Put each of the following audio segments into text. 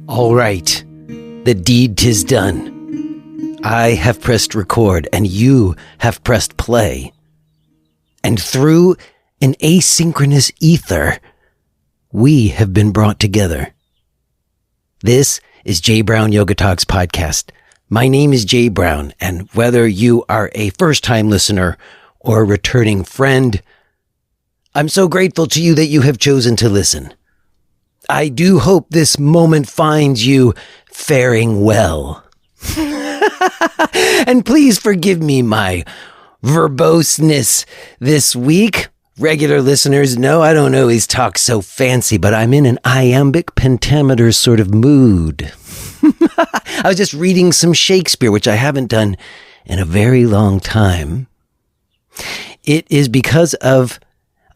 All right, the deed 'tis done. I have pressed record and you have pressed play. And through an asynchronous ether, we have been brought together. This is Jay Brown Yoga Talks podcast. My name is Jay Brown, and whether you are a first-time listener or a returning friend, I'm so grateful to you that you have chosen to listen. I do hope this moment finds you faring well. And please forgive me my verboseness this week. Regular listeners know I don't always talk so fancy, but I'm in an iambic pentameter sort of mood. I was just reading some Shakespeare, which I haven't done in a very long time. It is because of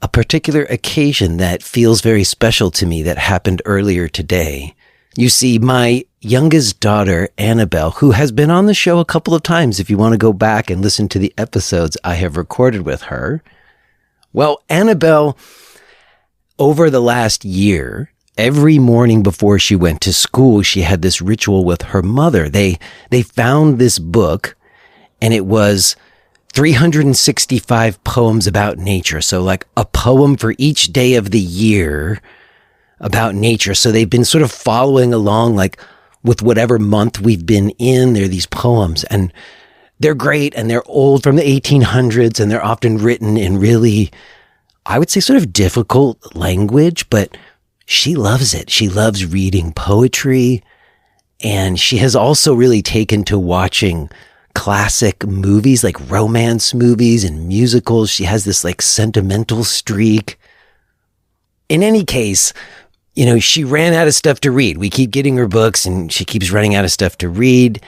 a particular occasion that feels very special to me that happened earlier today. You see, my youngest daughter, Annabelle, who has been on the show a couple of times, if you want to go back and listen to the episodes I have recorded with her. Well, Annabelle, over the last year, every morning before she went to school, she had this ritual with her mother. They found this book, and it was 365 poems about nature. So like a poem for each day of the year about nature. So they've been sort of following along like with whatever month we've been in. There are these poems and they're great and they're old from the 1800s and they're often written in really, I would say sort of difficult language, but she loves it. She loves reading poetry and she has also really taken to watching classic movies, like romance movies and musicals. She has this like sentimental streak. In any case, you know, she ran out of stuff to read. We keep getting her books and she keeps running out of stuff to read.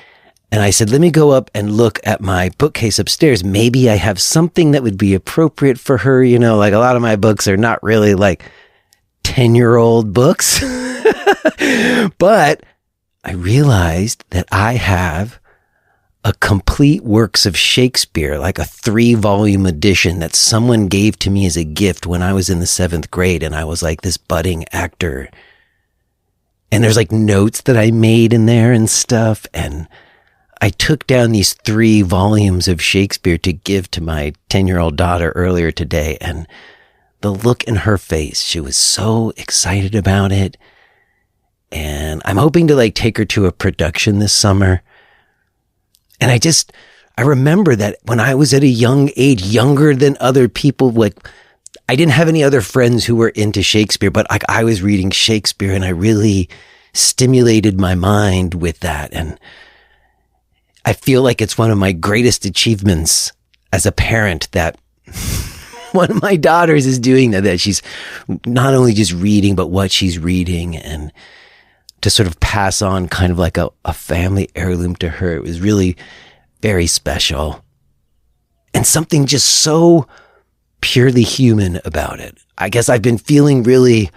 And I said, let me go up and look at my bookcase upstairs. Maybe I have something that would be appropriate for her. You know, like a lot of my books are not really like 10-year-old books. But I realized that I have a complete works of Shakespeare, like a 3-volume edition that someone gave to me as a gift when I was in the 7th grade. And I was like this budding actor. And there's like notes that I made in there and stuff. And I took down these 3 volumes of Shakespeare to give to my 10-year-old daughter earlier today. And the look in her face, she was so excited about it. And I'm hoping to like take her to a production this summer. And I remember that when I was at a young age, younger than other people, like I didn't have any other friends who were into Shakespeare, but like I was reading Shakespeare and I really stimulated my mind with that. And I feel like it's one of my greatest achievements as a parent that one of my daughters is doing that she's not only just reading, but what she's reading and to sort of pass on kind of like a family heirloom to her. It was really very special and something just so purely human about it. I guess I've been feeling really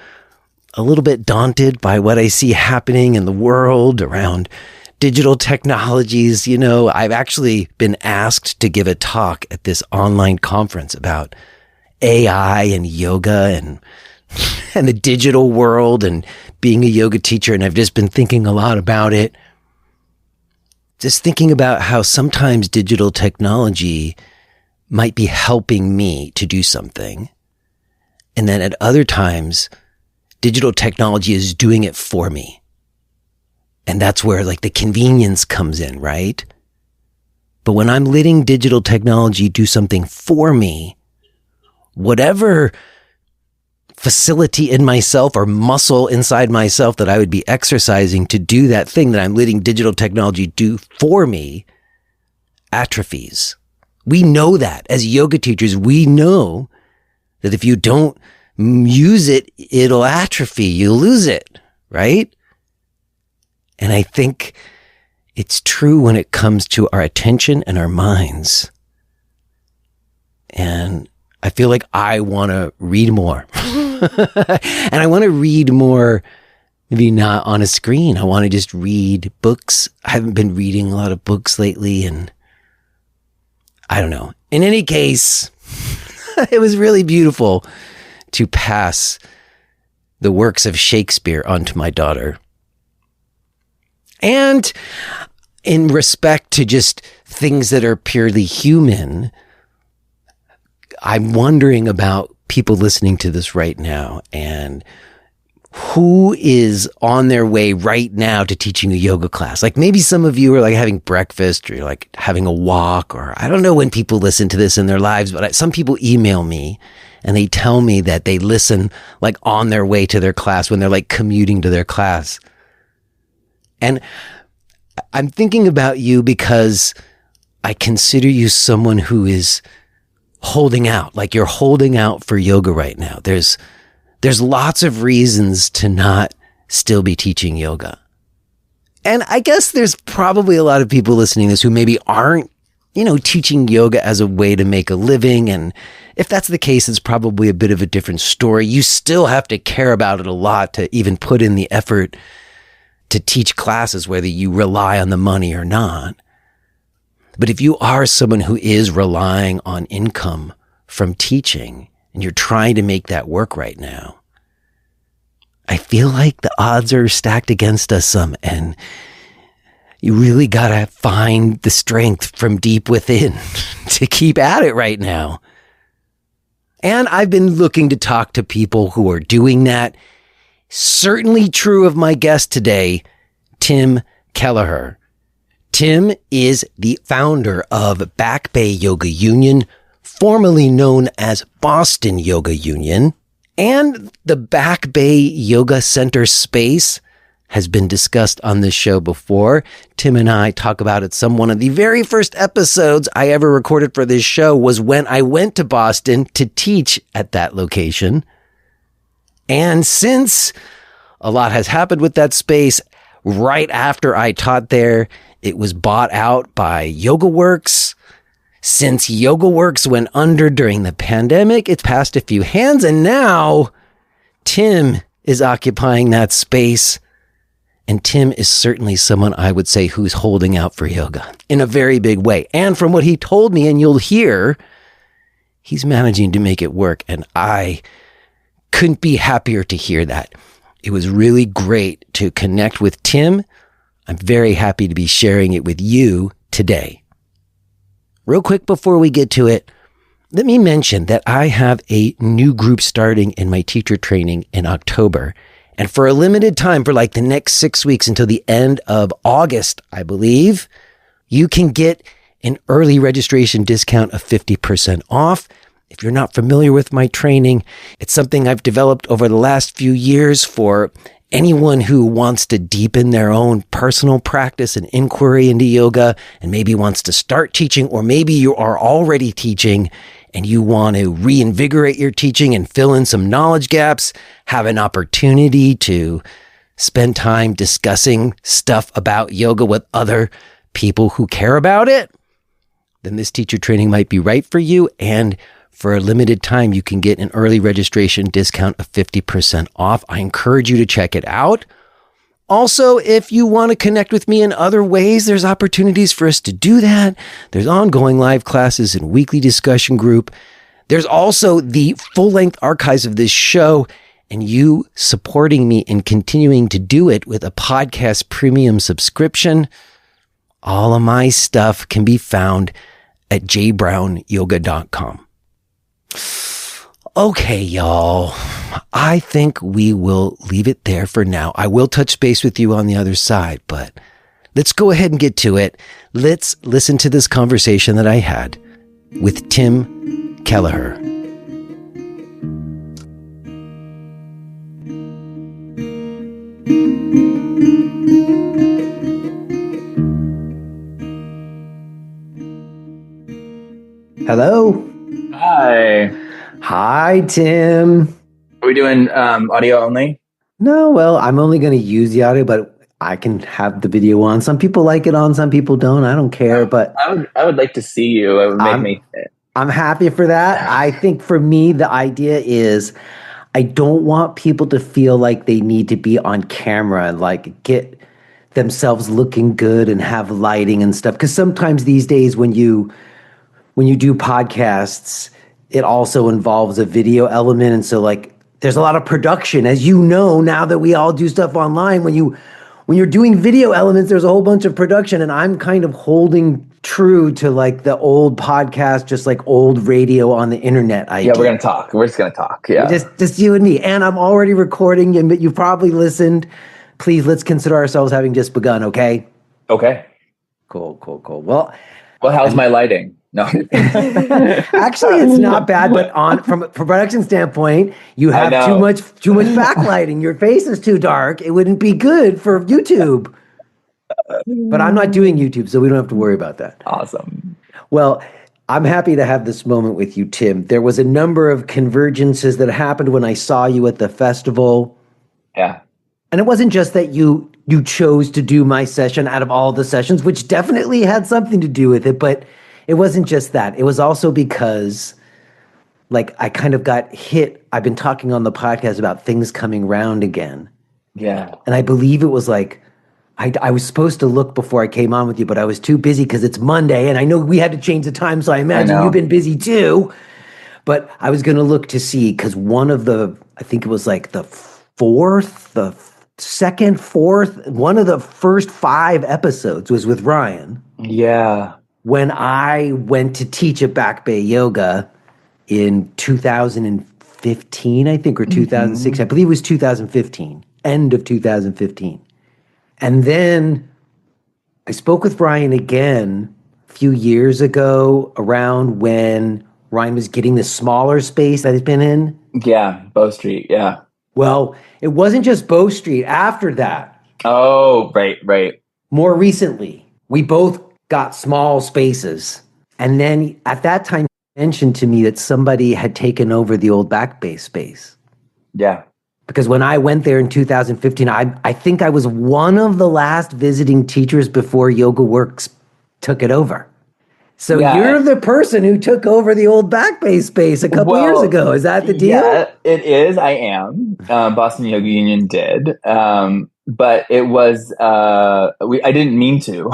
a little bit daunted by what I see happening in the world around digital technologies. You know, I've actually been asked to give a talk at this online conference about AI and yoga and the digital world and being a yoga teacher. And I've just been thinking a lot about it. Just thinking about how sometimes digital technology might be helping me to do something. And then at other times, digital technology is doing it for me. And that's where like the convenience comes in, right? But when I'm letting digital technology do something for me, whatever facility in myself or muscle inside myself that I would be exercising to do that thing that I'm letting digital technology do for me atrophies. We know that as yoga teachers, we know that if you don't use it, it'll atrophy. You lose it, right? And I think it's true when it comes to our attention and our minds. And I feel like I want to read more. And I want to read more, maybe not on a screen. I want to just read books. I haven't been reading a lot of books lately, and I don't know. In any case, It was really beautiful to pass the works of Shakespeare onto my daughter. And in respect to just things that are purely human, I'm wondering about people listening to this right now and who is on their way right now to teaching a yoga class. Like maybe some of you are like having breakfast or you're like having a walk, or I don't know when people listen to this in their lives, but some people email me and they tell me that they listen like on their way to their class when they're like commuting to their class. And I'm thinking about you because I consider you someone who is holding out, like you're holding out for yoga right now. There's lots of reasons to not still be teaching yoga. And I guess there's probably a lot of people listening to this who maybe aren't, teaching yoga as a way to make a living. And if that's the case, it's probably a bit of a different story. You still have to care about it a lot to even put in the effort to teach classes, whether you rely on the money or not. But if you are someone who is relying on income from teaching and you're trying to make that work right now, I feel like the odds are stacked against us some, and you really gotta find the strength from deep within to keep at it right now. And I've been looking to talk to people who are doing that. Certainly true of my guest today, Tim Kelleher. Tim is the founder of Back Bay Yoga Union, formerly known as Boston Yoga Union, and the Back Bay Yoga Center space has been discussed on this show before. Tim and I talk about it some. One of the very first episodes I ever recorded for this show was when I went to Boston to teach at that location. And since a lot has happened with that space, right after I taught there, it was bought out by YogaWorks. Since YogaWorks went under during the pandemic, it's passed a few hands, and now Tim is occupying that space. And Tim is certainly someone I would say who's holding out for yoga in a very big way. And from what he told me, and you'll hear, he's managing to make it work. And I couldn't be happier to hear that. It was really great to connect with Tim. I'm very happy to be sharing it with you today. Real quick before we get to it, let me mention that I have a new group starting in my teacher training in October. And for a limited time, for like the next 6 weeks until the end of August, I believe, you can get an early registration discount of 50% off. If you're not familiar with my training, it's something I've developed over the last few years for anyone who wants to deepen their own personal practice and inquiry into yoga and maybe wants to start teaching, or maybe you are already teaching and you want to reinvigorate your teaching and fill in some knowledge gaps, have an opportunity to spend time discussing stuff about yoga with other people who care about it, then this teacher training might be right for you. And for a limited time, you can get an early registration discount of 50% off. I encourage you to check it out. Also, if you want to connect with me in other ways, there's opportunities for us to do that. There's ongoing live classes and weekly discussion group. There's also the full-length archives of this show and you supporting me in continuing to do it with a podcast premium subscription. All of my stuff can be found at jbrownyoga.com. Okay, y'all. I think we will leave it there for now. I will touch base with you on the other side, but let's go ahead and get to it. Let's listen to this conversation that I had with Tim Kelleher. Hello. Hi. Hi, Tim. Are we doing audio only? No, well, I'm only going to use the audio, but I can have the video on. Some people like it on, some people don't. I don't care, but I would like to see you. It would make me. I'm happy for that. I think for me, the idea is I don't want people to feel like they need to be on camera and like get themselves looking good and have lighting and stuff. Because sometimes these days when you do podcasts, it also involves a video element. And so like there's a lot of production, as you know, now that we all do stuff online. When you're doing video elements, there's a whole bunch of production, and I'm kind of holding true to like the old podcast, just like old radio on the internet idea. Yeah, we're gonna talk. We're just gonna talk. Yeah, just you and me. And I'm already recording, and you've probably listened. Please, let's consider ourselves having just begun. Okay. Okay. Cool. Well, how's my lighting? No. Actually, it's not bad, but from a production standpoint, you have too much backlighting. Your face is too dark. It wouldn't be good for YouTube. But I'm not doing YouTube, so we don't have to worry about that. Awesome. Well, I'm happy to have this moment with you, Tim. There was a number of convergences that happened when I saw you at the festival. Yeah. And it wasn't just that you chose to do my session out of all the sessions, which definitely had something to do with it, but it wasn't just that. It was also because, like, I kind of got hit. I've been talking on the podcast about things coming round again. Yeah. And I believe it was like, I was supposed to look before I came on with you, but I was too busy because it's Monday, and I know we had to change the time, so I imagine you've been busy too. But I was going to look to see, because I think it was like the second, fourth, one of the first 5 episodes was with Ryan. Yeah. When I went to teach at Back Bay Yoga in 2015, I think, or 2006. I believe it was 2015, end of 2015. And then I spoke with Ryan again a few years ago, around when Ryan was getting the smaller space that he's been in. Yeah, Bow Street, yeah. Well, it wasn't just Bow Street. After that. Oh, right. More recently, we both got small spaces. And then at that time, he mentioned to me that somebody had taken over the old Back Bay space. Yeah. Because when I went there in 2015, I think I was one of the last visiting teachers before Yoga Works took it over. So you're the person who took over the old Back Bay space a couple years ago. Is that the deal? Yeah, it is. I am. Boston Yoga Union did. But it was, I didn't mean to.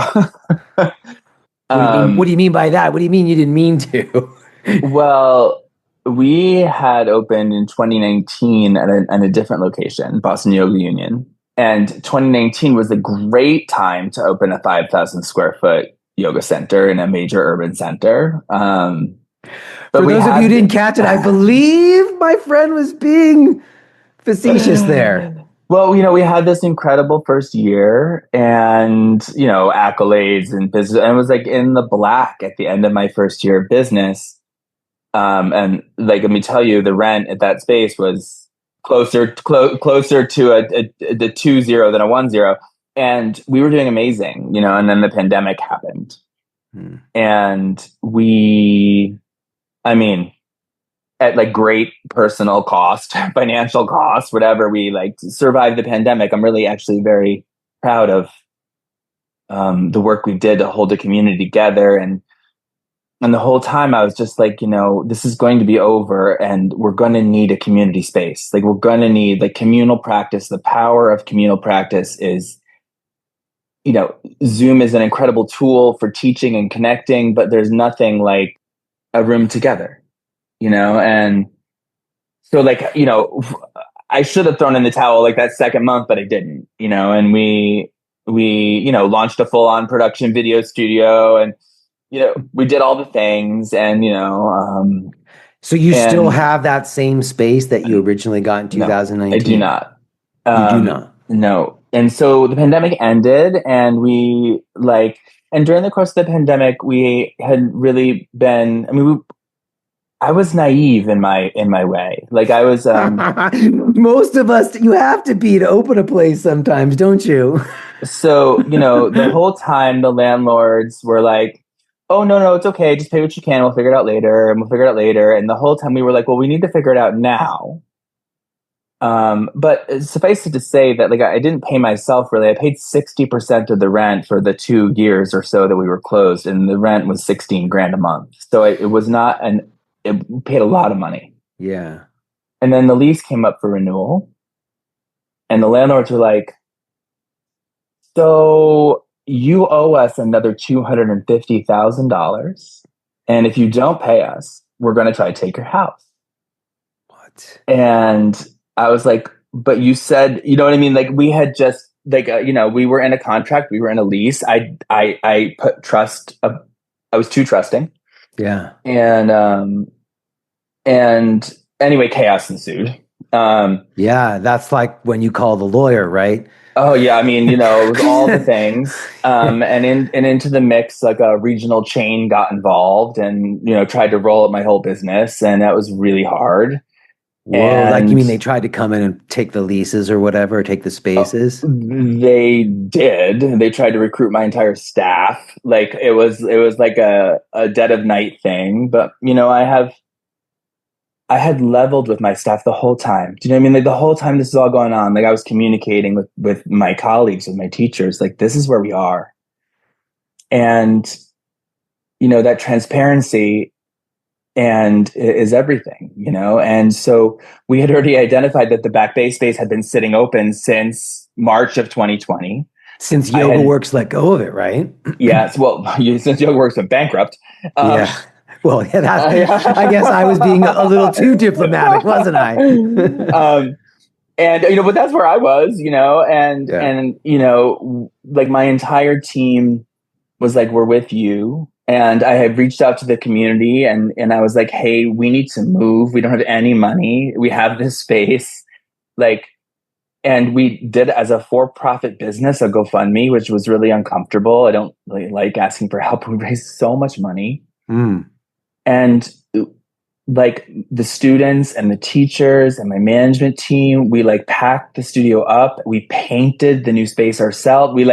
What do you mean by that? What do you mean you didn't mean to? Well, we had opened in 2019 at a different location, Boston Yoga Union. And 2019 was a great time to open a 5,000 square foot yoga center in a major urban center. But for those of you who didn't catch it, I believe my friend was being facetious there. Well, we had this incredible first year and, accolades and business. And it was like in the black at the end of my first year of business. And like, let me tell you, the rent at that space was closer to the 2-0 than a 1-0. And we were doing amazing, and then the pandemic happened. And at like great personal cost, financial cost, whatever, we like survived the pandemic. I'm really actually very proud of the work we did to hold the community together. And the whole time I was just like, this is going to be over and we're going to need a community space. Like we're going to need like communal practice. The power of communal practice is, Zoom is an incredible tool for teaching and connecting, but there's nothing like a room together, and so like, I should have thrown in the towel like that second month, but I didn't, and we launched a full on production video studio and, we did all the things and, so you still have that same space that you originally got in 2019? No, I do not. You do not? No. And so the pandemic ended and and during the course of the pandemic, we had really been, I was naive in my way. Like I was, most of us, you have to be to open a place sometimes, don't you? So, the whole time the landlords were like, oh, no, it's okay. Just pay what you can. We'll figure it out later. And we'll figure it out later. And the whole time we were like, well, we need to figure it out now. But suffice it to say that like I didn't pay myself really. I paid 60% of the rent for the 2 years or so that we were closed. And the rent was $16,000 a month. So it was not it paid a lot of money. Yeah. And then the lease came up for renewal. And the landlords were like, so you owe us another $250,000. And if you don't pay us, we're going to try to take your house. What? And I was like, but you said, you know what I mean? Like we had just like, we were in a contract, we were in a lease. I put trust, I was too trusting. Yeah. And anyway, chaos ensued. Yeah. That's like when you call the lawyer, right? Oh yeah, I mean, it was all the things, and into the mix, like a regional chain got involved, and tried to roll up my whole business, and that was really hard. Whoa. Like you And mean they tried to come in and take the leases or whatever, take the spaces? they did. They tried to recruit my entire staff. Like it was like a dead of night thing. But I had leveled with my staff the whole time. Do you know what I mean? Like the whole time this is all going on, like I was communicating with my colleagues, with my teachers, like this is where we are. And, that transparency and is everything, And so we had already identified that the Back Bay space had been sitting open since March of 2020. Since YogaWorks let go of it, right? Yes. Well, since YogaWorks went bankrupt. Yeah. Well, yeah, I guess I was being a little too diplomatic, wasn't I? And but that's where I was, and Yeah. and like my entire team was like, we're with you. And I had reached out to the community and I was like, hey, we need to move. We don't have any money. We have this space. Like, and we did as a for-profit business, a GoFundMe, which was really uncomfortable. I don't really like asking for help. We raised so much money. And like the students and the teachers and my management team, we like packed the studio up. We painted the new space ourselves. We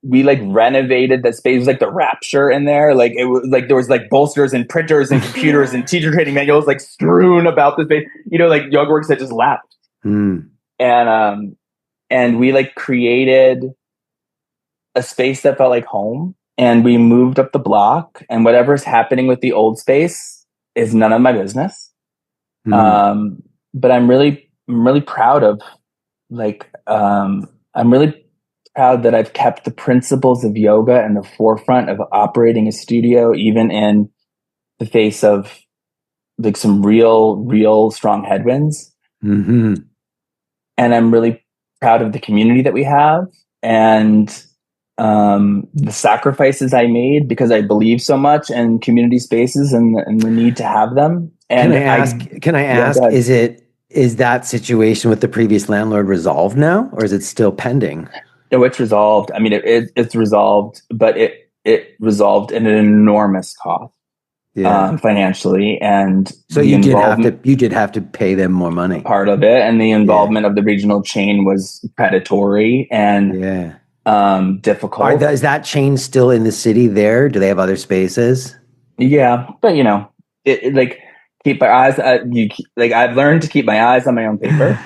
renovated that space. It was like the rapture in there. Like it was like there was like bolsters and printers and computers and teacher training manuals like strewn about the space. Like YogaWorks had just left. And we like created a space that felt like home. And we moved up the block. And whatever's happening with the old space is none of my business. But I'm really proud of I'm really proud that I've kept the principles of yoga in the forefront of operating a studio, even in the face of like some real strong headwinds. And I'm really proud of the community that we have and the sacrifices I made because I believe so much in community spaces and the need to have them. And can I ask, is that situation with the previous landlord resolved now, or is it still pending? No, it's resolved. I mean, it's resolved, but it resolved at an enormous cost, financially, and so you did have to pay them more money. Part of it, and the involvement of the regional chain was predatory and difficult. Is that chain still in the city? There, do they have other spaces? Yeah, but keep my eyes. I've learned to keep my eyes on my own paper.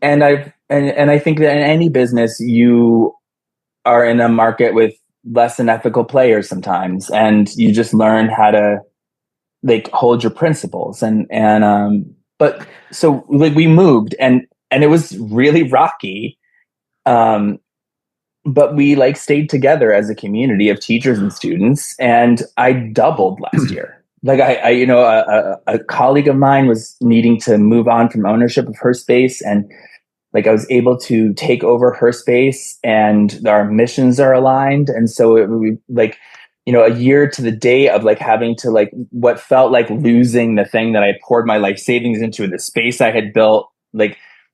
And I think that in any business, you are in a market with less than ethical players sometimes, and you just learn how to hold your principles. But so we moved, and it was really rocky. But we stayed together as a community of teachers and students, and I doubled last year. A colleague of mine was needing to move on from ownership of her space, and I was able to take over her space, and our missions are aligned. And so a year to the day of having to what felt like losing the thing that I poured my life savings into, the space I had built,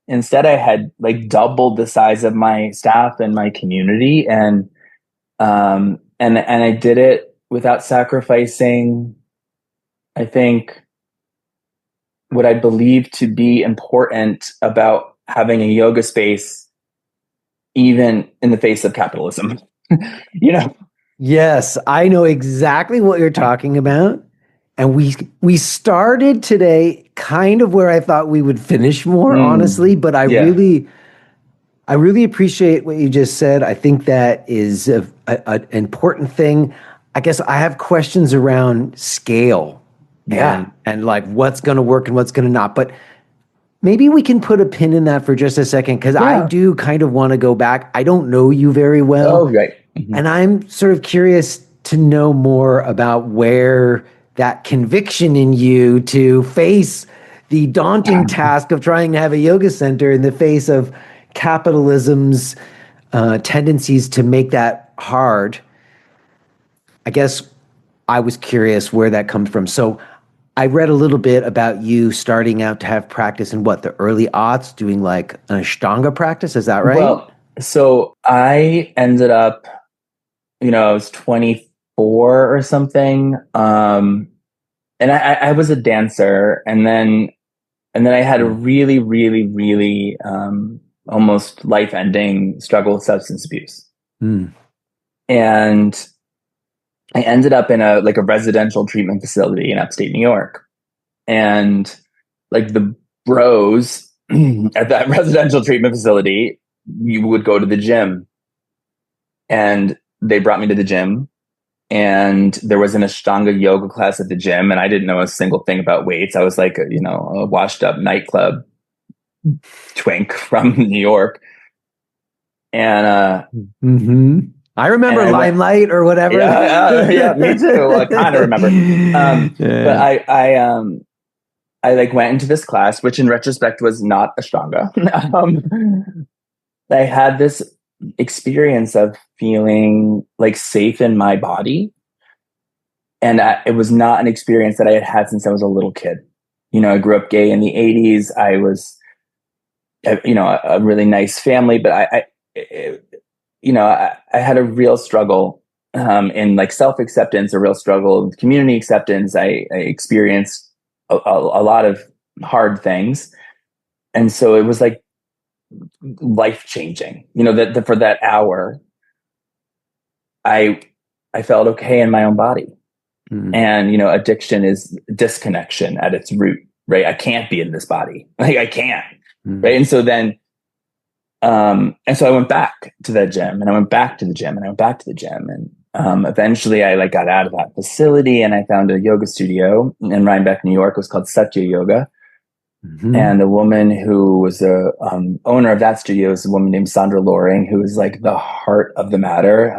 instead I had doubled the size of my staff and my community. And I did it without sacrificing, I think, what I believe to be important about having a yoga space, even in the face of capitalism. Yes, I know exactly what you're talking about. And we started today kind of where I thought we would finish more, honestly, but I really appreciate what you just said. I think that is an important thing. I guess I have questions around scale and what's going to work and what's going to not. But maybe we can put a pin in that for just a second, because I do kind of want to go back. I don't know you very well. Oh, right. And I'm sort of curious to know more about where that conviction in you to face the daunting task of trying to have a yoga center in the face of capitalism's tendencies to make that hard. I guess I was curious where that comes from. So I read a little bit about you starting out to have practice in what, the early aughts, doing like an Ashtanga practice. Is that right? Well, so I ended up, I was 24 or something. And I was a dancer, and then I had a really, really, really almost life-ending struggle with substance abuse. And I ended up in a residential treatment facility in upstate New York. And like the bros at that residential treatment facility, you would go to the gym. And they brought me to the gym. And there was an Ashtanga yoga class at the gym, and I didn't know a single thing about weights. I was like, a washed up nightclub twink from New York. And I remember Limelight or whatever. Yeah, me too. I kind of remember. But I like went into this class, which in retrospect was not Ashtanga. I had this experience of feeling like safe in my body. And it was not an experience that I had had since I was a little kid. I grew up gay in the 80s. I was, a really nice family, but I had a real struggle in like self-acceptance, a real struggle with community acceptance. I experienced a lot of hard things. And so it was like life-changing, that for that hour, I felt okay in my own body. And, addiction is disconnection at its root, right? I can't be in this body. Like I can't. Right. And so then, and so I went back to that gym, and I went back to the gym, and I went back to the gym. And eventually I got out of that facility, and I found a yoga studio in Rhinebeck, New York. It was called Satya Yoga. And the woman who was the owner of that studio is a woman named Sandra Loring, who is like the heart of the matter.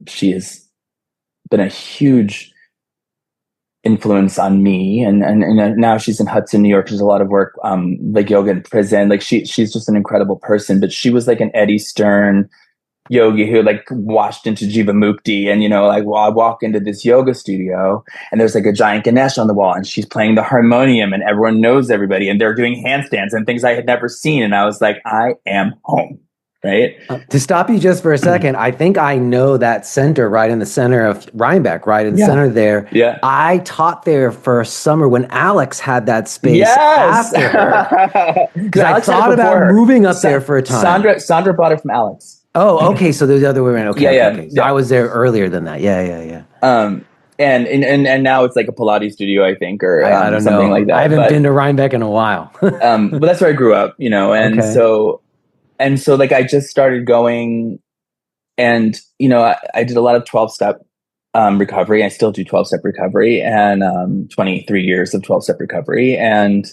She has been a huge influence on me, and now she's in Hudson, New York. She does a lot of work, like yoga in prison. Like she's just an incredible person. But she was like an Eddie Stern yogi who like washed into Jivamukti. And I walk into this yoga studio, and there's like a giant Ganesh on the wall, and she's playing the harmonium, and everyone knows everybody, and they're doing handstands and things I had never seen. And I was like, I am home. Right. To stop you just for a second, I think I know that center right in the center of Rhinebeck, right in the center there. Yeah. I taught there for a summer when Alex had that space after her. Because I thought about moving up there for a time. Sandra bought it from Alex. Oh, okay. So there's the other way around. Okay. Yeah. Okay. So I was there earlier than that. Yeah. And now it's like a Pilates studio, I think, or I don't something know. like that. I haven't been to Rhinebeck in a while. But that's where I grew up, and okay. And so like I just started going, and I did a lot of 12-step recovery. I still do 12-step recovery, and 23 years of 12-step recovery. And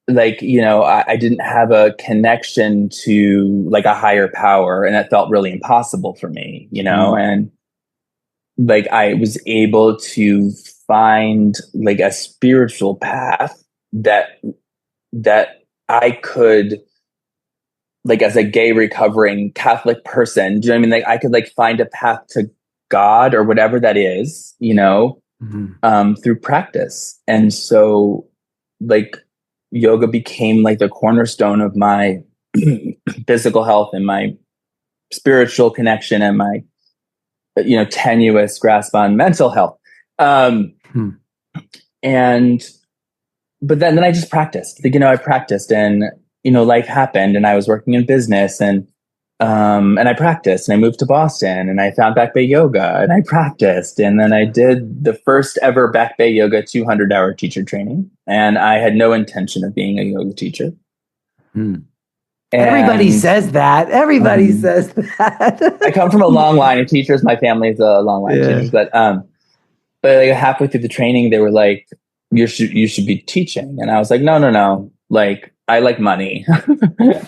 like, I didn't have a connection to like a higher power, and it felt really impossible for me, and like I was able to find like a spiritual path that I could, like as a gay recovering Catholic person, do you know what I mean? Like I could like find a path to God or whatever that is, through practice. And so like yoga became like the cornerstone of my physical health and my spiritual connection and my, tenuous grasp on mental health. But then I just practiced, I practiced, and life happened, and I was working in business, and I practiced, and I moved to Boston, and I found Back Bay Yoga, and I practiced, and then I did the first ever Back Bay Yoga 200-hour teacher training, and I had no intention of being a yoga teacher. Everybody says that. Everybody says that. I come from a long line of teachers. My family is a long line of teachers, but like halfway through the training, they were like, "You should be teaching," and I was like, "No. Like, I like money.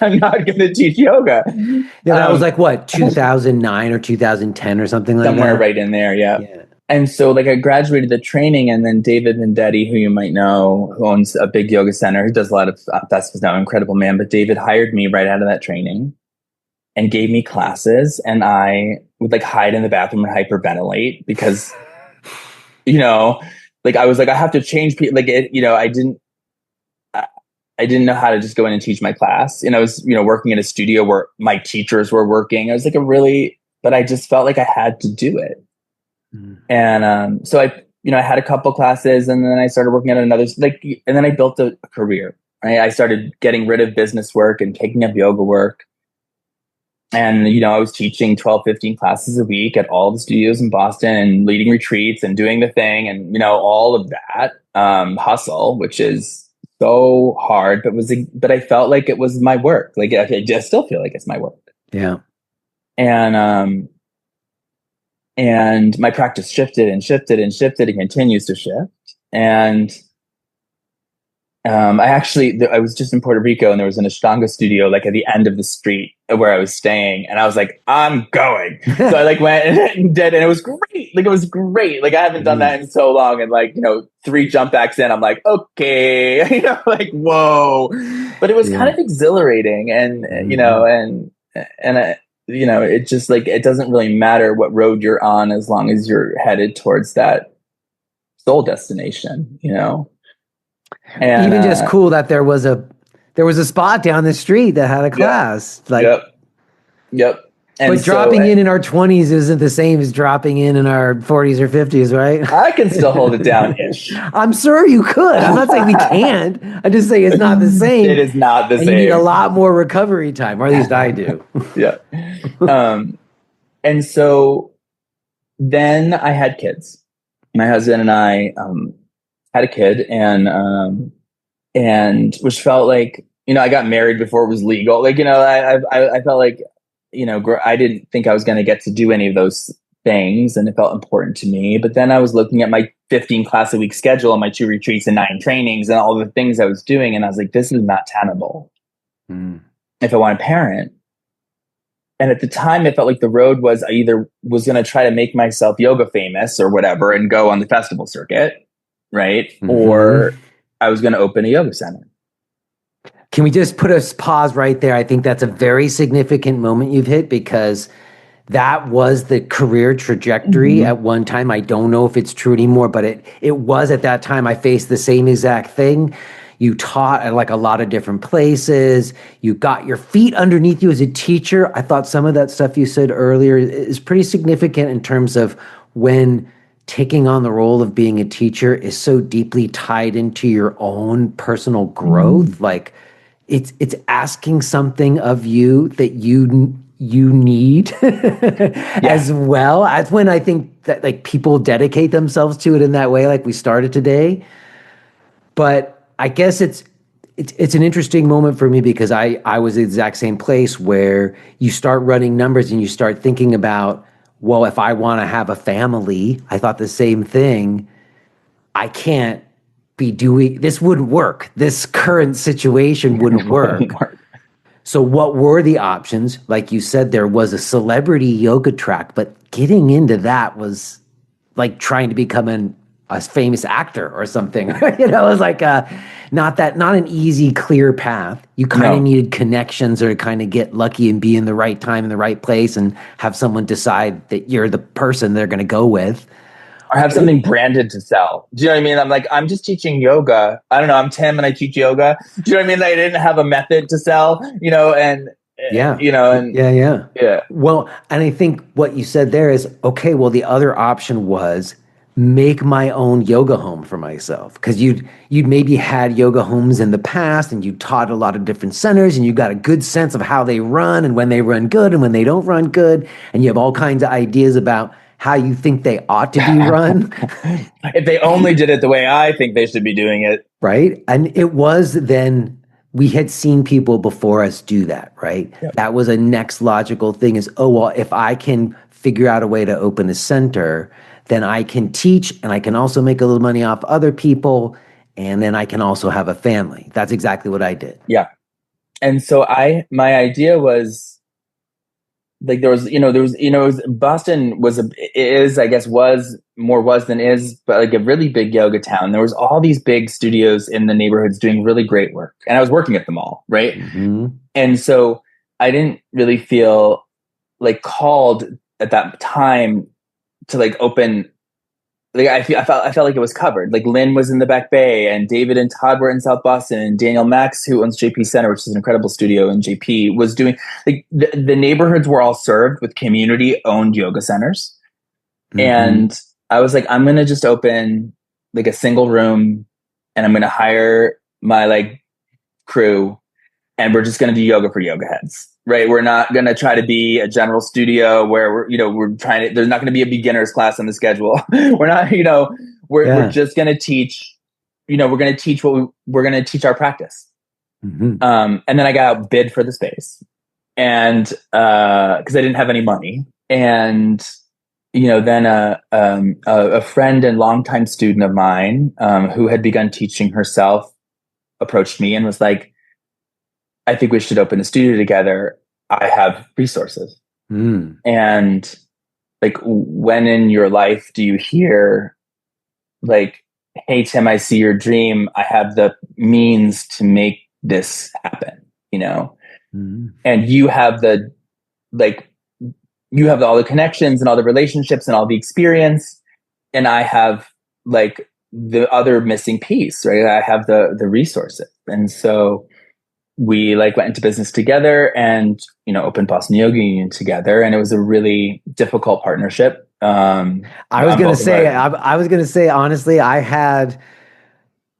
I'm not going to teach yoga. Yeah, that was like what, 2009 or 2010 or something like that? Somewhere right in there, yeah. And so like I graduated the training, and then David Vendetti, who you might know, who owns a big yoga center, he does a lot of festivals now, incredible man. But David hired me right out of that training and gave me classes, and I would like hide in the bathroom and hyperventilate because, like I was like, I have to change people. Like I didn't know how to just go in and teach my class. And I was, working in a studio where my teachers were working. I was like but I just felt like I had to do it. And so I had a couple classes, and then I started working at another, and then I built a career. Right? I started getting rid of business work and taking up yoga work. And, I was teaching 12, 15 classes a week at all the studios in Boston and leading retreats and doing the thing. And, all of that hustle, which is so hard, but I felt like it was my work. Like I just still feel like it's my work. Yeah. And my practice shifted and shifted and shifted and continues to shift. And I was just in Puerto Rico, and there was an Ashtanga studio like at the end of the street where I was staying, and I was like, I'm going. So I like went and did, and it was great. Like it was great. Like I haven't done that in so long, and like 3 jump backs in, I'm like, okay, like whoa. But it was kind of exhilarating, and it just like it doesn't really matter what road you're on as long as you're headed towards that soul destination, And, even just cool that there was a spot down the street that had a class. Yep. And but dropping in our 20s isn't the same as dropping in our 40s or 50s, right? I can still hold it down-ish. I'm sure you could. I'm not saying we can't. I'm just saying it's not the same. It is not the same. You need a lot more recovery time, or at least I do. Yeah. And so then I had kids. My husband and I had a kid, and which felt like, I got married before it was legal. Like, I felt like, I didn't think I was going to get to do any of those things, and it felt important to me. But then I was looking at my 15 class a week schedule and my 2 retreats and 9 trainings and all the things I was doing. And I was like, this is not tenable if I want to parent. And at the time, it felt like the road was, I either was going to try to make myself yoga famous or whatever and go on the festival circuit, right? Or I was going to open a yoga center. Can we just put a pause right there? I think that's a very significant moment you've hit, because that was the career trajectory at one time. I don't know if it's true anymore, but it was at that time. I faced the same exact thing. You taught at like a lot of different places. You got your feet underneath you as a teacher. I thought some of that stuff you said earlier is pretty significant in terms of when taking on the role of being a teacher is so deeply tied into your own personal growth. Like it's asking something of you that you need as well. That's when I think that like people dedicate themselves to it in that way, like we started today. But I guess it's an interesting moment for me, because I was the exact same place where you start running numbers and you start thinking about, well, if I want to have a family, I thought the same thing. I can't be doing, this wouldn't work. This current situation wouldn't work. So what were the options? Like you said, there was a celebrity yoga track, but getting into that was like trying to become a famous actor or something. It was like not an easy, clear path. You kind of needed connections, or kind of get lucky and be in the right time in the right place and have someone decide that you're the person they're going to go with. Or have something branded to sell. Do you know what I mean? I'm like, I'm just teaching yoga. I don't know. I'm Tim and I teach yoga. Do you know what I mean? I didn't have a method to sell, and yeah. Well, and I think what you said there is, okay, well, the other option was make my own yoga home for myself, because you'd maybe had yoga homes in the past, and you taught a lot of different centers, and you got a good sense of how they run and when they run good and when they don't run good, and you have all kinds of ideas about how you think they ought to be run. If they only did it the way I think they should be doing it. Right. And it was then, we had seen people before us do that, right? Yep. That was a next logical thing is, oh, well, if I can figure out a way to open a center, then I can teach, and I can also make a little money off other people, and then I can also have a family. That's exactly what I did. Yeah. And so my idea was like, Boston I guess was than is, but like a really big yoga town. There was all these big studios in the neighborhoods doing really great work. And I was working at them all. Right. Mm-hmm. And so I didn't really feel like called at that time to like open. Like I felt like it was covered. Like Lynn was in the Back Bay, and David and Todd were in South Boston, and Daniel Max, who owns JP Center, which is an incredible studio in JP, was doing like the neighborhoods were all served with community owned yoga centers. Mm-hmm. And I was like, I'm gonna just open like a single room, and I'm gonna hire my like crew, and we're just gonna do yoga for yoga heads. Right. We're not going to try to be a general studio where we're trying to, there's not going to be a beginner's class on the schedule. We're not, we're just going to teach, we're going to teach we're going to teach our practice. Mm-hmm. And then I got outbid for the space, and, cause I didn't have any money. And, then, a friend and longtime student of mine, who had begun teaching herself, approached me and was like, I think we should open a studio together. I have resources. And like, when in your life do you hear like, hey, Tim, I see your dream. I have the means to make this happen, and you have all the connections and all the relationships and all the experience. And I have like the other missing piece, right? I have the resources. And so we like went into business together and, opened Boston Yoga Union together. And it was a really difficult partnership. I was going to say, honestly, I had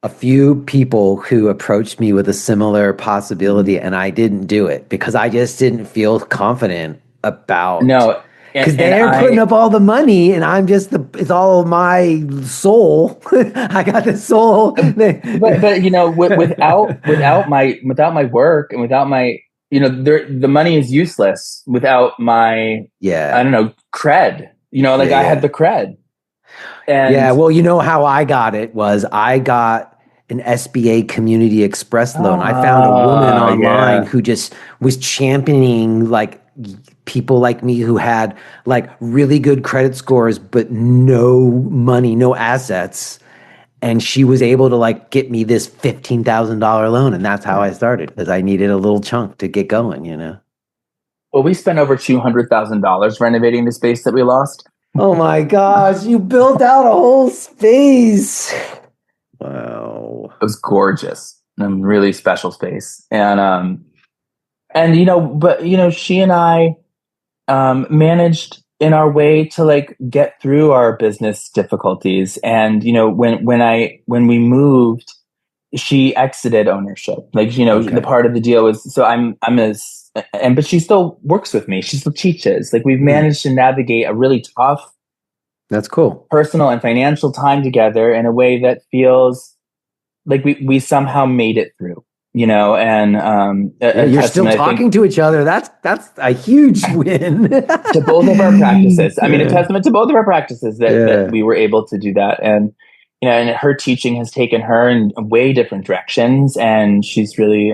a few people who approached me with a similar possibility, and I didn't do it because I just didn't feel confident about. No. Because they're putting up all the money, and I'm just it's all my soul. I got the soul. but without my work and without my, the money is useless without my, I don't know, cred. I had the cred. And well, how I got it was I got an SBA Community Express loan. I found a woman online who just was championing like people like me who had like really good credit scores, but no money, no assets. And she was able to like get me this $15,000 loan. And that's how I started, because I needed a little chunk to get going, Well, we spent over $200,000 renovating the space that we lost. Oh my gosh, you built out a whole space. Wow. It was gorgeous. A really special space. And she and I managed in our way to like get through our business difficulties. And, when we moved, she exited ownership. Like, the part of the deal was, so but she still works with me. She still teaches. Like, we've managed to navigate a really tough, that's cool, personal and financial time together in a way that feels like we somehow made it through. And you're still talking to each other. That's a huge win to both of our practices. I mean, a testament to both of our practices that we were able to do that. And and her teaching has taken her in way different directions, and she's really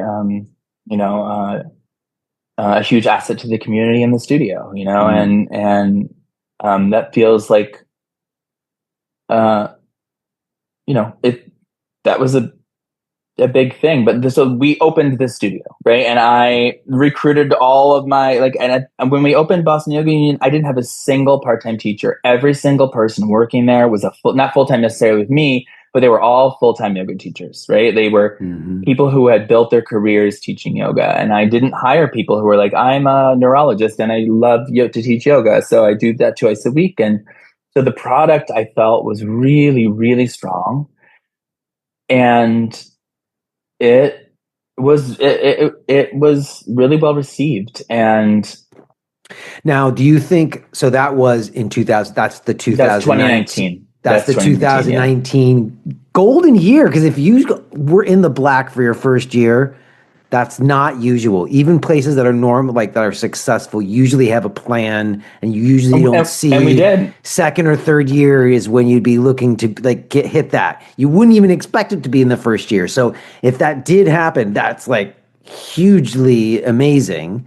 a huge asset to the community and the studio. And that feels like that was a big thing. But so we opened this studio, right? And I recruited all of my and when we opened Boston Yoga Union, I didn't have a single part-time teacher. Every single person working there was not full-time necessarily with me, but they were all full-time yoga teachers, right? They were people who had built their careers teaching yoga. And I didn't hire people who were like, I'm a neurologist and I love to teach yoga, so I do that twice a week. And so the product, I felt, was really, really strong. And it was really well received. And now, do you think so? That was in 2000. That's the 2019. That's the 2019 golden year. Because if you were in the black for your first year, That's not usual. Even places that are normal, like that are successful, usually have a plan, and you usually don't And we see did. second or third year is when you'd be looking to like hit that. You wouldn't even expect it to be in the first year. So if that did happen, that's like hugely amazing.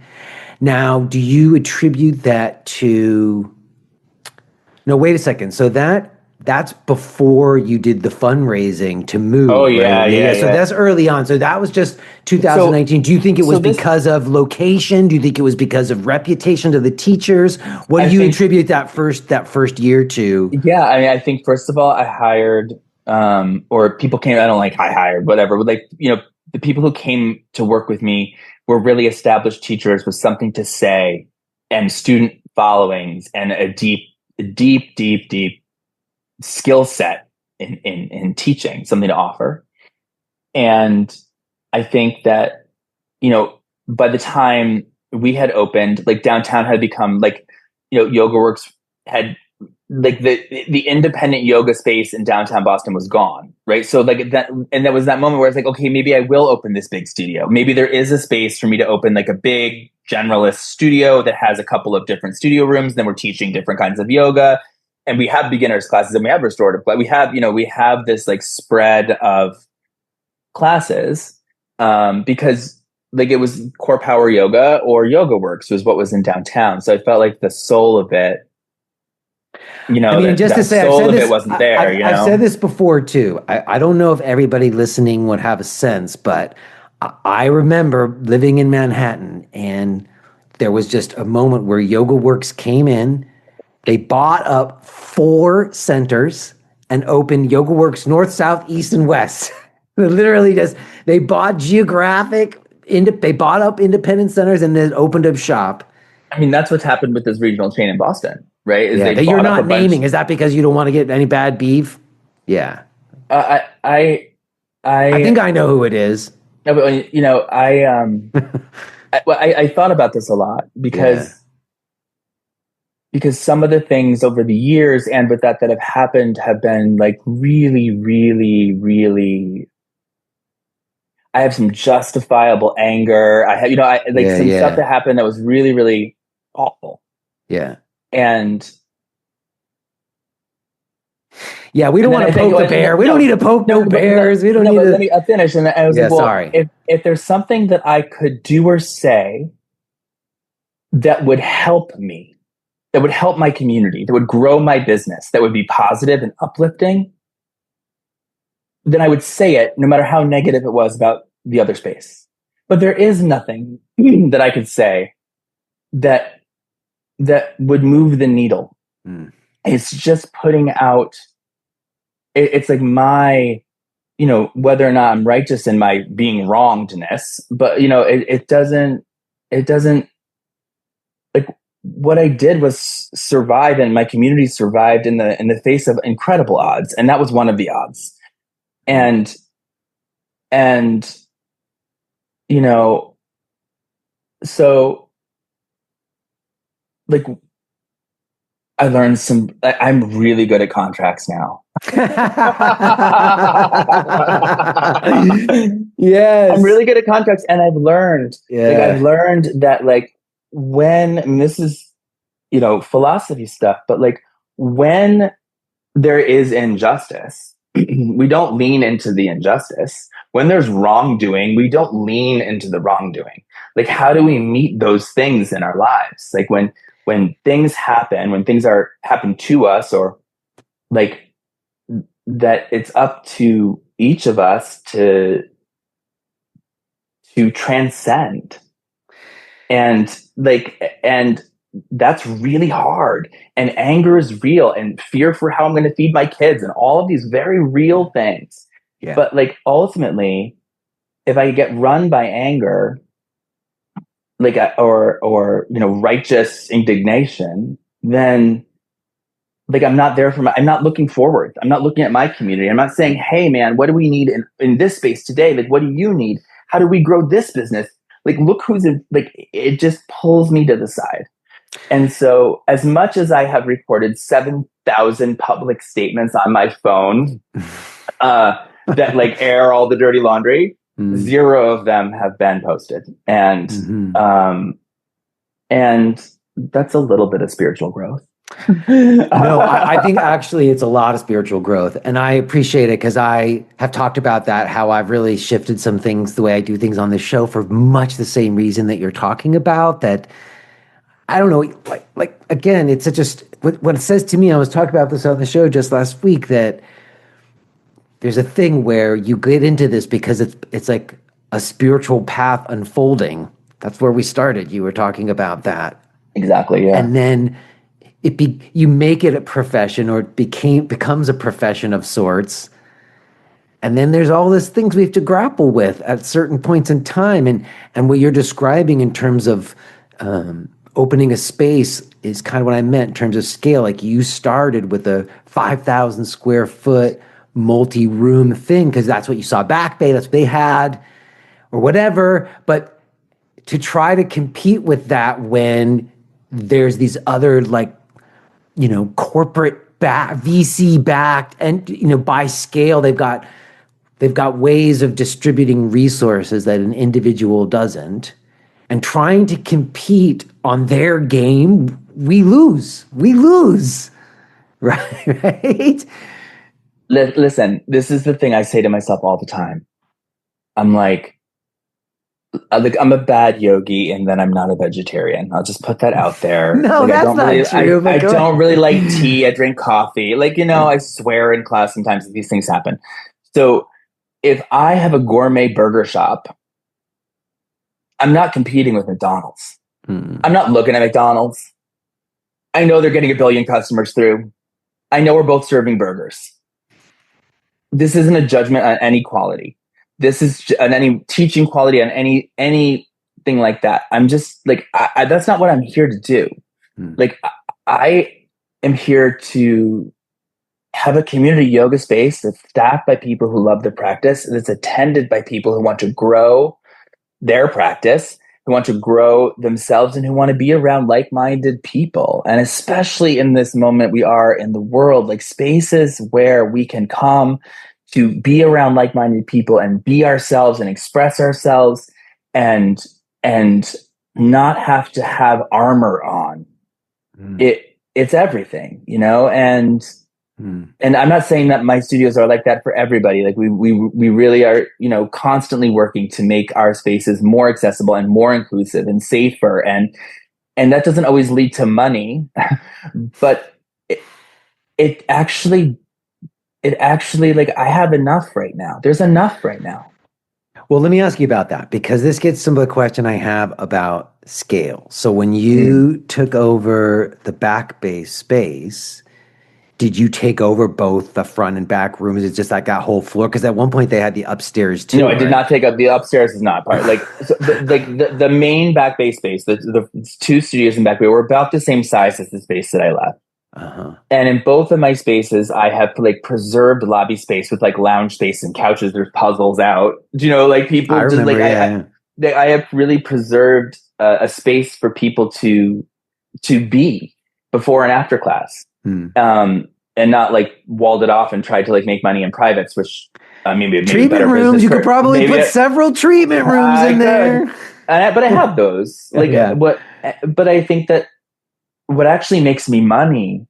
Now, do you attribute that to? No, wait a second. So that's before you did the fundraising to Oh move, right? yeah, Yeah, yeah, yeah. So yeah. that's early on. So that was just So 2019. Do you think it so was this because of location? Do you think it was because of reputation to the teachers? What do I you think attribute that first year to? yeah, I mean I think first of all I hired or people came I don't like I hired whatever, but like the people who came to work with me were really established teachers with something to say and student followings and a deep skill set in teaching, something to offer. And I think that, by the time we had opened, like downtown had become like, Yoga Works had like the independent yoga space in downtown Boston was gone, right? So like that, and there was that moment where it's like, okay, maybe I will open this big studio. Maybe there is a space for me to open like a big generalist studio that has a couple of different studio rooms. Then we're teaching different kinds of yoga, and we have beginners classes and we have restorative, but we have this like spread of classes because like it was core power yoga or yoga works was what was in downtown. So I felt like the soul of it, I mean, that just to that say, I've soul said of it this. wasn't there, I've said this before too. I don't know if everybody listening would have a sense, but I remember living in Manhattan, and there was just a moment where Yoga Works came in. They bought up 4 centers and opened Yoga Works North, South, East, and West. Literally, just they bought they bought up independent centers and then opened up shop. I mean, that's what's happened with this regional chain in Boston, right? Is Yeah, they that you're bought up a not bunch. naming. Is that because you don't want to get any bad beef? Yeah. I, I, I I, think I know who it is. I thought about this a lot Yeah. because some of the things over the years and with that have happened have been like really, really, really. I have some justifiable anger. I have, I like Yeah, some stuff yeah, that happened that was really, really awful. yeah. And Yeah, we don't and then want I to think, poke the bear. We don't need to poke no bears. We don't no, need but let to. me finish. And I was Yeah, like, well, sorry. if there's something that I could do or say that would help me, that would help my community, that would grow my business, that would be positive and uplifting, then I would say it no matter how negative it was about the other space. But there is nothing that I could say that would move the needle. Mm. It's just putting out it's like my whether or not I'm righteous in my being wrongedness, but it doesn't like what I did was survive, and my community survived in the face of incredible odds, and that was one of the odds. Mm. And and you know so like I learned I'm really good at contracts now. I'm Yes. really good at contracts, and I've Yeah. learned that like when and this is philosophy stuff, but like when there is injustice, we don't lean into the injustice. When there's wrongdoing, we don't lean into the wrongdoing. Like how do we meet those things in our lives? Like when things happen, when things are happen to us, or like that, it's up to each of us to transcend. And that's really hard, and anger is real, and fear for how I'm going to feed my kids, and all of these very real things. Yeah. But like ultimately, if I get run by anger, like or righteous indignation, then like I'm not looking forward. I'm not looking at my community. I'm not saying, hey man, what do we need in this space today? Like, what do you need? How do we grow this business? Like, look who's in, like, it just pulls me to the side. And so as much as I have recorded 7,000 public statements on my phone, that like air all the dirty laundry, Zero of them have been posted. And that's a little bit of spiritual growth. No, I think actually it's a lot of spiritual growth. And I appreciate it because I have talked about that, how I've really shifted some things, the way I do things on this show for much the same reason that you're talking about. That, I don't know, like again, it's just what it says to me. I was talking about this on the show just last week, that there's a thing where you get into this because it's like a spiritual path unfolding. That's where we started. You were talking about that. Exactly, yeah. And then you make it a profession, or it becomes a profession of sorts. And then there's all these things we have to grapple with at certain points in time. And what you're describing in terms of opening a space is kind of what I meant in terms of scale. Like, you started with a 5,000 square foot multi-room thing because that's what you saw Back Bay, that's what they had, or whatever. But to try to compete with that when there's these other, like, corporate VC backed, and by scale, they've got ways of distributing resources that an individual doesn't, and trying to compete on their game, we lose, right? Listen, this is the thing I say to myself all the time. I'm like, I'm a bad yogi, and then I'm not a vegetarian. I'll just put that out there. No, that's not true. I don't really like tea. I drink coffee. I swear in class sometimes these things happen. So if I have a gourmet burger shop, I'm not competing with McDonald's. I'm not looking at McDonald's. I know they're getting 1 billion customers through. I know we're both serving burgers. This isn't a judgment on any quality. This is on any teaching quality, on anything like that. I'm just like, that's not what I'm here to do. Like, I am here to have a community yoga space that's staffed by people who love the practice, that's attended by people who want to grow their practice, who want to grow themselves, and who want to be around like-minded people. And especially in this moment we are in the world, like, spaces where we can come to be around like-minded people and be ourselves and express ourselves and not have to have armor on. It's everything, and I'm not saying that my studios are like that for everybody. Like, we really are, constantly working to make our spaces more accessible and more inclusive and safer. And that doesn't always lead to money, but it actually, like, I have enough right now. There's enough right now. Well, let me ask you about that, because this gets some of the question I have about scale. So when you took over the Back Bay space, did you take over both the front and back rooms? It's just like that whole floor? Because at one point they had the upstairs too. No, I did not take up the upstairs. Is not part. Like, so the main Back Bay space, the 2 studios in Back Bay were about the same size as the space that I left. And in both of my spaces, I have preserved lobby space with lounge space and couches. There's puzzles out. People I just remember, I have really preserved a space for people to be before and after class. And not walled it off and tried to make money in privates, which maybe treatment rooms. You could probably put several treatment rooms in there. But I have those. But I think that what actually makes me money,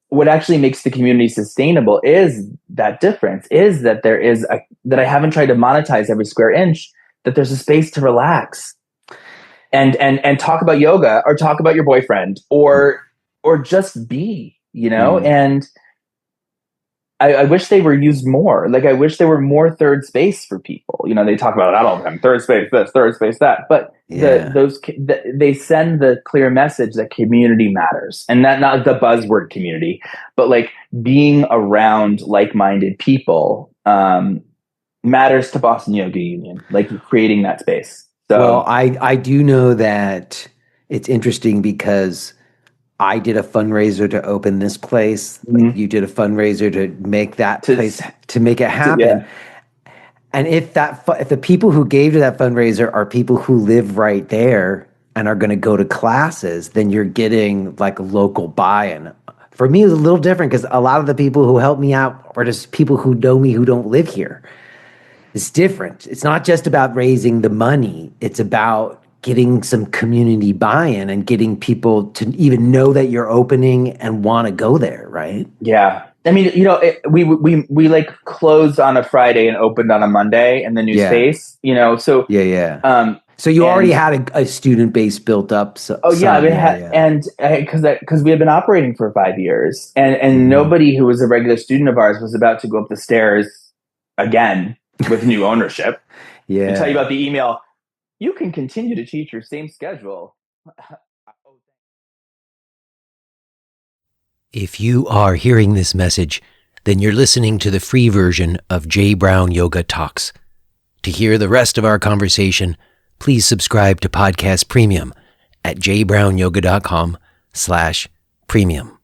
what actually makes the community sustainable, is that difference. Is that there is that I haven't tried to monetize every square inch. That there's a space to relax, and talk about yoga, or talk about your boyfriend, or just be. And I wish they were used more. I wish there were more third space for people. They talk about that all the time. Third space this, third space that. But they send the clear message that community matters, and that not the buzzword community, but being around like-minded people matters to Boston Yoga Union. Creating that space. So, well, I do know that it's interesting because I did a fundraiser to open this place. You did a fundraiser to make that place, to make it happen. And if the people who gave to that fundraiser are people who live right there and are going to go to classes, then you're getting local buy-in. For me, it's a little different because a lot of the people who help me out are just people who know me who don't live here. It's different. It's not just about raising the money. It's about getting some community buy-in and getting people to even know that you're opening and want to go there, right? Yeah. I mean, we like closed on a Friday and opened on a Monday in the new space, so yeah. So you already had a student base built up. And because we had been operating for 5 years, and nobody who was a regular student of ours was about to go up the stairs again with new ownership. And tell you about the email. You can continue to teach your same schedule. If you are hearing this message, then you're listening to the free version of Jay Brown Yoga Talks. To hear the rest of our conversation, please subscribe to Podcast Premium at jbrownyoga.com/premium.